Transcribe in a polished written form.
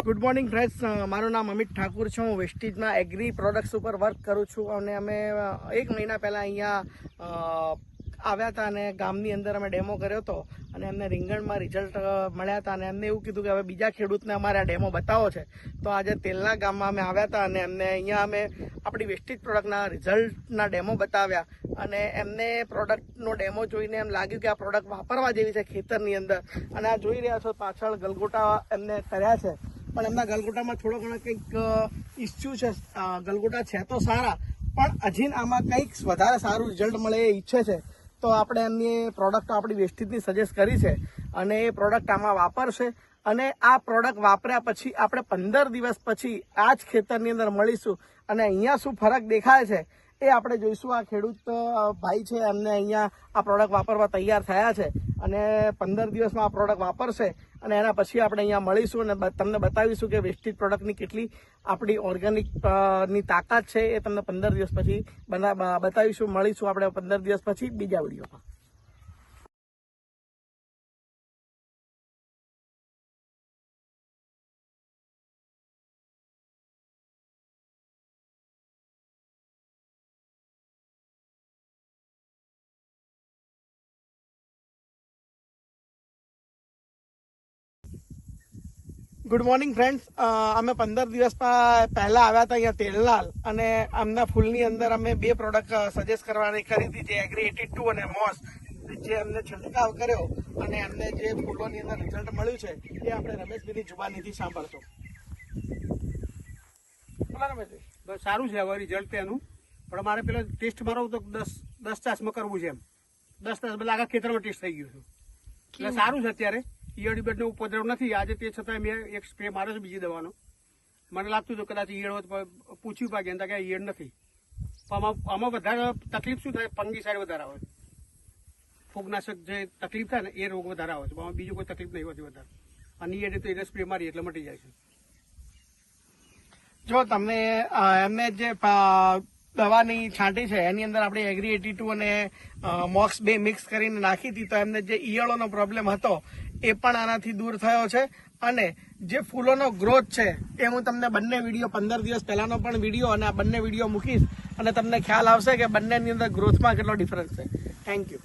Good morning friends, મારું નામ અમિત ઠાકુર છે. હું વેસ્ટીજમાં એગ્રી પ્રોડક્ટ્સ ઉપર વર્ક કરું છું અને અમે 1 મહિના પહેલાં અહીંયા આવ્યા હતા અને ગામની અંદર અમે ડેમો કર્યો હતો અને એમને રીંગણમાં રિઝલ્ટ મળ્યા હતા અને એમને એવું કીધું કે હવે બીજા ખેડૂતને અમારે આ ડેમો બતાવો છે. તો આજે તેલના ગામમાં અમે આવ્યા હતા અને એમને અહીંયા અમે આપણી વેસ્ટીજ પ્રોડક્ટના રિઝલ્ટના ડેમો બતાવ્યા અને એમને પ્રોડક્ટનો ડેમો જોઈને એમ લાગ્યું કે આ પ્રોડક્ટ વાપરવા જેવી છે ખેતરની અંદર. અને આ જોઈ રહ્યા છો પાછળ ગલગોટા એમને કર્યા છે, પણ એમના ગલગોટામાં થોડો ઘણો કંઈક ઇસ્યુ છે. ગલગોટા છે તો સારા, પણ હજી આમાં કંઈક વધારે સારું રિઝલ્ટ મળે એ ઈચ્છે છે. તો આપણે એમની પ્રોડક્ટ આપણી વેસ્ટીજની સજેસ્ટ કરી છે અને એ પ્રોડક્ટ આમાં વાપરશે. અને આ પ્રોડક્ટ વાપર્યા પછી આપણે 15 દિવસ પછી આ જ ખેતરની અંદર મળીશું અને અહીંયા શું ફરક દેખાય છે એ આપણે જોઈશું. આ ખેડૂત ભાઈ છે, એમને અહીંયા આ પ્રોડક્ટ વાપરવા તૈયાર થયા છે અને 15 દિવસમાં આ પ્રોડક્ટ વાપરશે અને એના પછી આપણે અહીંયા મળીશું અને તમને બતાવીશું કે વેસ્ટીજ પ્રોડક્ટની કેટલી આપણી ઓર્ગેનિક ની તાકાત છે એ તમને 15 દિવસ પછી બતાવીશું. મળીશું આપણે 15 દિવસ પછી બીજા વિડીયોમાં. ગુડ મોર્નિંગ ફ્રેન્ડ્સ, અમે 15 દિવસ પહેલા આવ્યા હતા અહીંયા તેલનાલ અને આમના ફૂલની અંદર અમે 2 પ્રોડક્ટ સજેસ્ટ કરવાની કરી હતી, જે એગ્રી 82 અને મોસ, જે અમને છંટકાવ કર્યો અને એમને જે ફૂલોની અંદર રિઝલ્ટ મળ્યું છે એ આપણે રમેશભાઈની જુબાનીથી સાંભળશો. બોલા રમેશભાઈ. બસ સારું છે હવે રિઝલ્ટ એનું, પણ મારે પેલા ટેસ્ટ મારો તો 10 તાસમાં કરવું છે. એમ 10 તાસ બધા આખા ખેતરમાં ટેસ્ટ થઈ ગયું છે એટલે સારું છે. અત્યારે ઈયળ બેડનો ઉપદ્રવ નથી આજે, તે છતાં મેં એક સ્પ્રે માર્યો છે બીજી દવાનો. મને લાગતું હતું કદાચ ઈયળ પૂછ્યું પાકે કે ઈયળ નથી, પણ આમાં વધારે તકલીફ શું થાય, ફંગીસાઇડ વધારે આવે, ફૂગનાશક જે તકલીફ થાય ને એ રોગ વધારે આવે છે. આમાં બીજું કોઈ તકલીફ નહીં હોતી વધારે. અને ઈયળ તો એને સ્પ્રે મારી એટલે મટી જાય છે. જો તમને એમને જે દવાની છાંટી છે એની અંદર આપણે એગ્રી 82 અને મોક્સ 2 મિક્સ કરીને નાખી હતી, તો એમને જે ઈયળોનો પ્રોબ્લેમ હતો એ પણ આનાથી દૂર થયો છે. અને જે ફૂલોનો ગ્રોથ છે એ હું તમને બંને વિડીયો 15 દિવસ પહેલાનો પણ વિડીયો અને આ બંને વિડીયો મૂકીશ અને તમને ખ્યાલ આવશે કે બંનેની અંદર ગ્રોથમાં કેટલો ડિફરન્સ છે. Thank you.